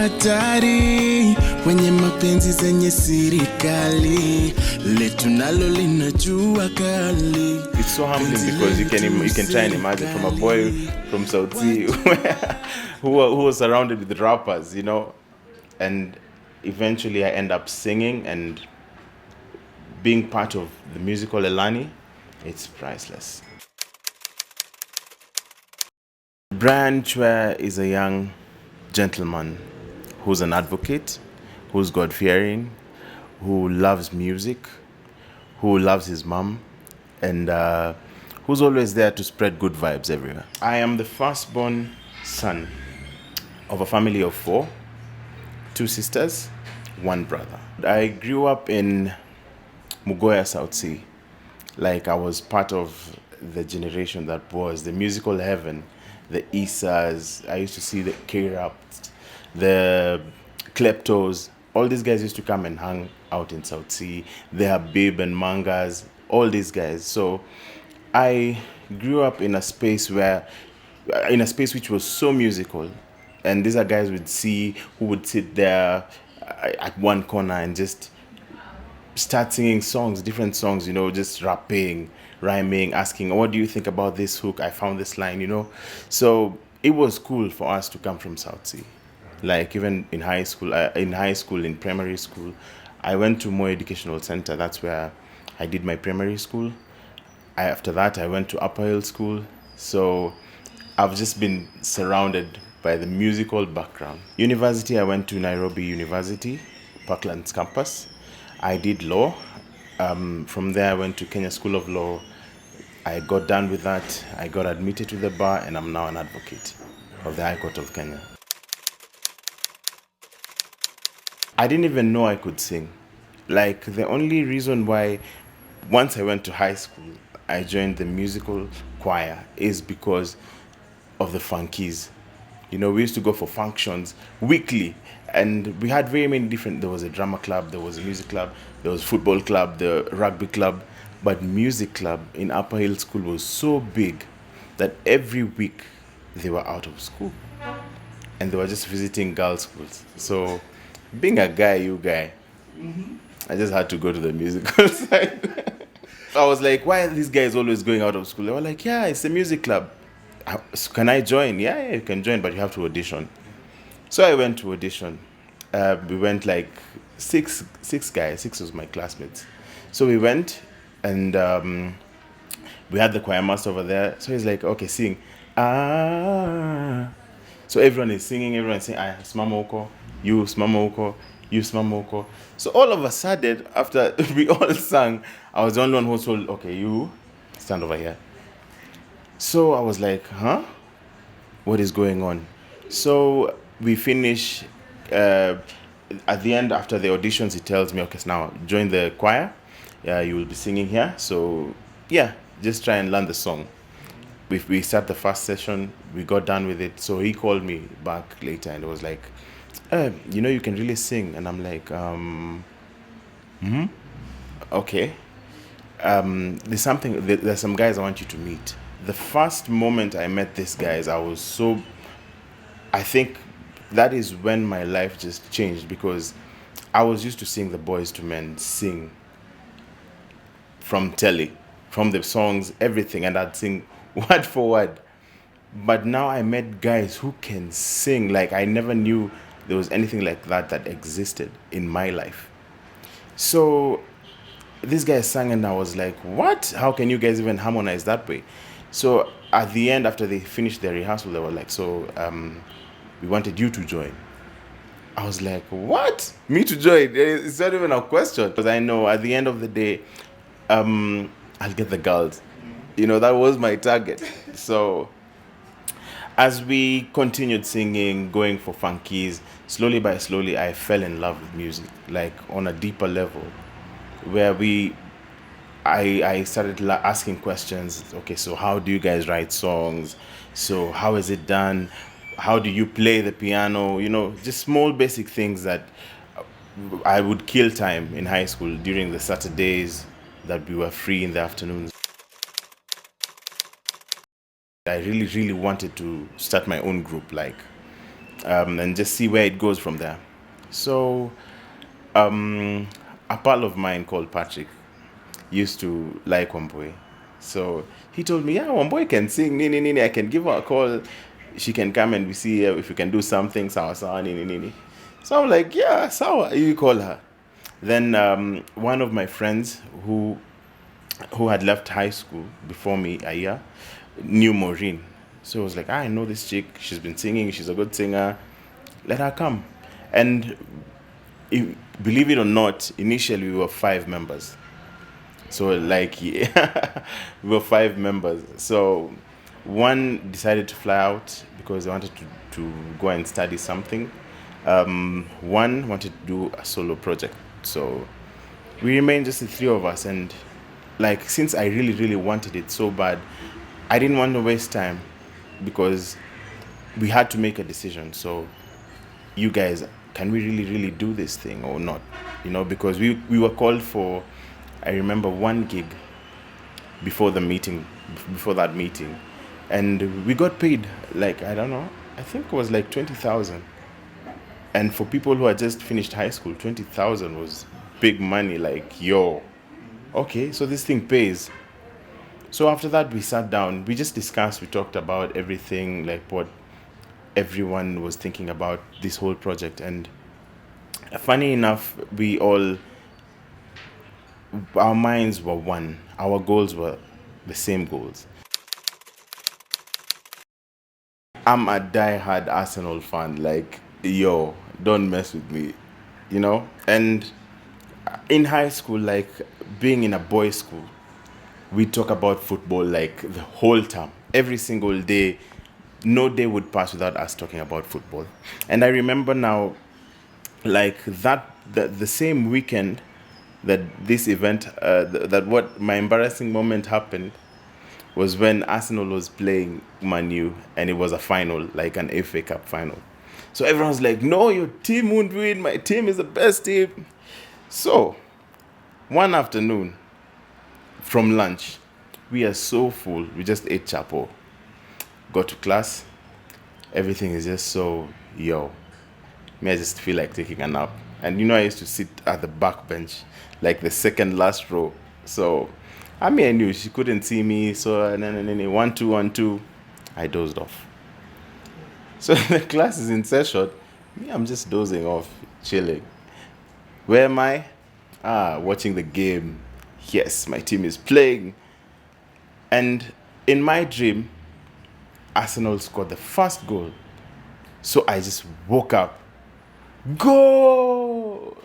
hatari kwenye mapenzi zenye sirikali letu nalo linajua kali. It's so humbling because you can try and imagine from a boy from South Sea who was surrounded with rappers, you know, and eventually I end up singing and being part of the musical Elani. It's priceless. Bryan Chweya is a young gentleman who's an advocate, who's God-fearing, who loves music, who loves his mom, and who's always there to spread good vibes everywhere. I am the firstborn son of a family of 4, 2 sisters, 1 brother. I grew up in Mugoya, South Sea. Like I was part of the generation that was the musical heaven, the Isas. I used to see the K-Raps, the Kleptos. All these guys used to come and hang out in South Sea. The Habib and Mangas, all these guys. So I grew up in a space which was so musical. And these are guys we'd see who would sit there at one corner and just start singing songs, different songs, you know, just rapping, rhyming, asking, what do you think about this hook? I found this line, you know. So it was cool for us to come from South Sea. Like even in high school, in primary school, I went to Moi Educational Center. That's where I did my primary school. After that, I went to Upper Hill School. So I've just been surrounded by the musical background. University, I went to Nairobi University, Parklands campus. I did law. From there, I went to Kenya School of Law. I got done with that. I got admitted to the bar, and I'm now an advocate of the High Court of Kenya. I didn't even know I could sing. Like, the only reason why, once I went to high school, I joined the musical choir is because of the funkies. You know, we used to go for functions weekly, and we had very many different. There was a drama club, there was a music club, there was football club, the rugby club, but music club in Upper Hill School was so big that every week they were out of school, and they were just visiting girls' schools. So, being a guy, I just had to go to the musical side. I was like, why are these guys always going out of school? They were like, yeah, it's a music club. So can I join? Yeah, you can join, but you have to audition. So I went to audition. We went like six guys. 6 was my classmates. So we went, and we had the choir master over there. So he's like, okay, sing. Ah. So everyone is singing. Everyone's saying, ah, smamoko, you smamoko, you smamoko. So all of a sudden, after we all sang, I was the only one who told, okay, you stand over here. So I was like, huh? What is going on? So we finish. At the end, after the auditions, he tells me, okay, so now join the choir. Yeah, you will be singing here. So yeah, just try and learn the song. We start the first session. We got done with it. So he called me back later and was like, you know, you can really sing. And I'm like, okay. There's some guys I want you to meet. The first moment I met these guys, I think that is when my life just changed, because I was used to seeing the Boys to Men sing from telly, from the songs, everything, and I'd sing word for word. But now I met guys who can sing. Like, I never knew there was anything like that existed in my life. So these guys sang, and I was like, what? How can you guys even harmonize that way? So at the end, after they finished their rehearsal, they were like, so we wanted you to join. I was like, what? Me to join? It's not even a question. Because I know at the end of the day, I'll get the girls. You know, that was my target. So as we continued singing, going for funkies, slowly by slowly, I fell in love with music, like on a deeper level, where I started asking questions. Okay, so how do you guys write songs? So how is it done? How do you play the piano? You know, just small basic things that I would kill time in high school during the Saturdays that we were free in the afternoons. I really, really wanted to start my own group. Like, and just see where it goes from there. So a pal of mine called Patrick used to like Wamboy. So he told me, yeah, Wamboy can sing, nini, nini. I can give her a call. She can come and we see if we can do something, sawa, sawa, nini, nini. So I'm like, yeah, sawa, you call her. Then one of my friends who had left high school before me a year knew Maureen. So I was like, I know this chick. She's been singing. She's a good singer. Let her come. And believe it or not, initially we were 5 members. So like, yeah, we were 5 members. So one decided to fly out because they wanted to go and study something. One wanted to do a solo project. So we remained just the 3 of us. And like, since I really, really wanted it so bad, I didn't want to waste time because we had to make a decision. So you guys, can we really, really do this thing or not? Because we were called for, I remember, one gig before that meeting, and we got paid, like, I don't know, I think it was like 20,000. And for people who had just finished high school, 20,000 was big money. Like, yo, okay, so this thing pays. So after that, we sat down, we just discussed, we talked about everything, like what everyone was thinking about this whole project. And funny enough, our minds were one, our goals were the same goals. I'm a die-hard Arsenal fan, like, yo, don't mess with me, and in high school, like, being in a boys' school, we talk about football like the whole time, every single day. No day would pass without us talking about football. And I remember now, like, the same weekend that this event, that what my embarrassing moment happened, was when Arsenal was playing Man U, and it was a final, like an FA Cup final. So everyone was like, no, your team won't win, my team is the best team. So one afternoon from lunch, we are so full, we just ate chapo, got to class, everything is just so, yo, me, I just feel like taking a nap. And I used to sit at the back bench, like the second last row. So I knew she couldn't see me. So 1 2 1 2, I dozed off. So the class is in session. Me, I'm just dozing off, chilling. Where am I? Watching the game. Yes, my team is playing. And in my dream, Arsenal scored the first goal. So I just woke up. Goal!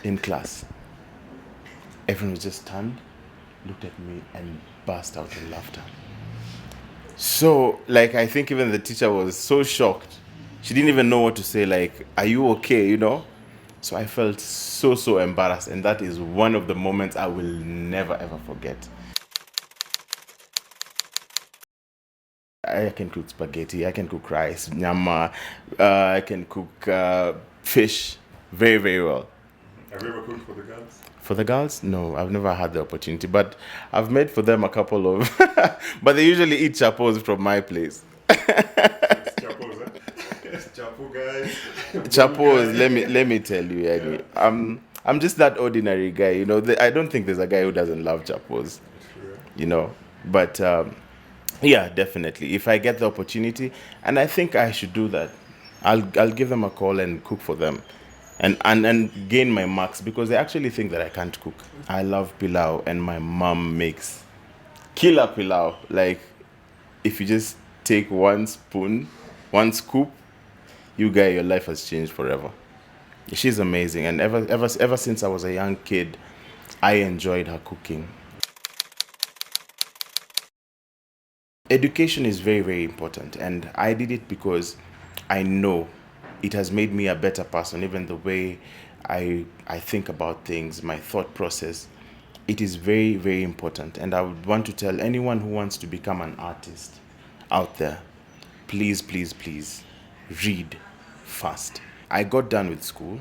In class. Everyone was just stunned, looked at me, and burst out in laughter. So, like, I think even the teacher was so shocked. She didn't even know what to say, like, are you okay, So I felt so, so embarrassed. And that is one of the moments I will never, ever forget. I can cook spaghetti, I can cook rice, nyama, I can cook fish very, very well. Have you ever cooked for the girls? For the girls? No, I've never had the opportunity, but I've made for them a couple of, but they usually eat chapos from my place. It's chapos, It's chapo guys. Chapos, let me tell you, Yanni, I'm just that ordinary guy, I don't think there's a guy who doesn't love chapos, but yeah, definitely. If I get the opportunity, and I think I should do that, I'll give them a call and cook for them, and gain my marks, because they actually think that I can't cook. I love pilau, and my mom makes killer pilau. Like, if you just take one scoop, your life has changed forever. She's amazing, and ever since I was a young kid, I enjoyed her cooking. Education is very, very important, and I did it because I know it has made me a better person. Even the way I think about things, my thought process, it is very, very important. And I would want to tell anyone who wants to become an artist out there, please, please, please, read fast. I got done with school.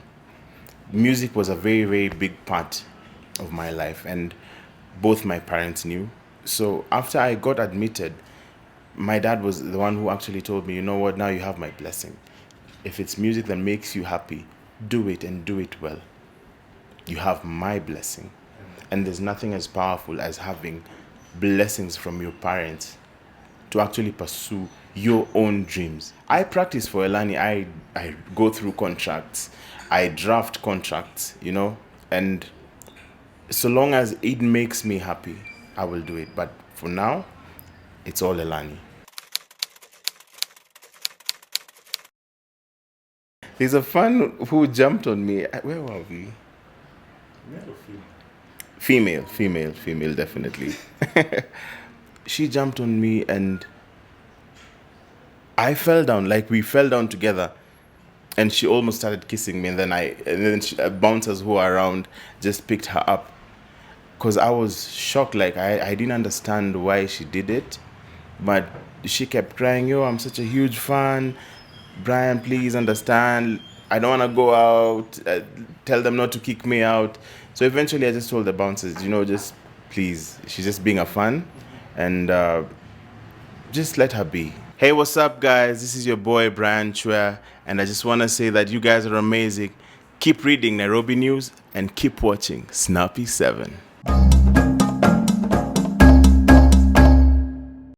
Music was a very, very big part of my life, and both my parents knew. So after I got admitted, my dad was the one who actually told me, you know what, now you have my blessing. If it's music that makes you happy, do it and do it well. You have my blessing. And there's nothing as powerful as having blessings from your parents to actually pursue your own dreams. I practice for Elani. I go through contracts. I draft contracts, you know, and so long as it makes me happy, I will do it. But for now, it's all Elani. There's a fan who jumped on me. Where were we? Male or female? Female, definitely. She jumped on me and I fell down, like we fell down together. And she almost started kissing me, and then bouncers who were around just picked her up. Because I was shocked, like I didn't understand why she did it. But she kept crying, yo, I'm such a huge fan. Bryan, please understand. I don't want to go out. Tell them not to kick me out. So eventually I just told the bouncers, you know, just please, she's just being a fan. And just let her be. Hey, what's up, guys? This is your boy, Bryan Chweya. And I just want to say that you guys are amazing. Keep reading Nairobi News and keep watching Snappy 7.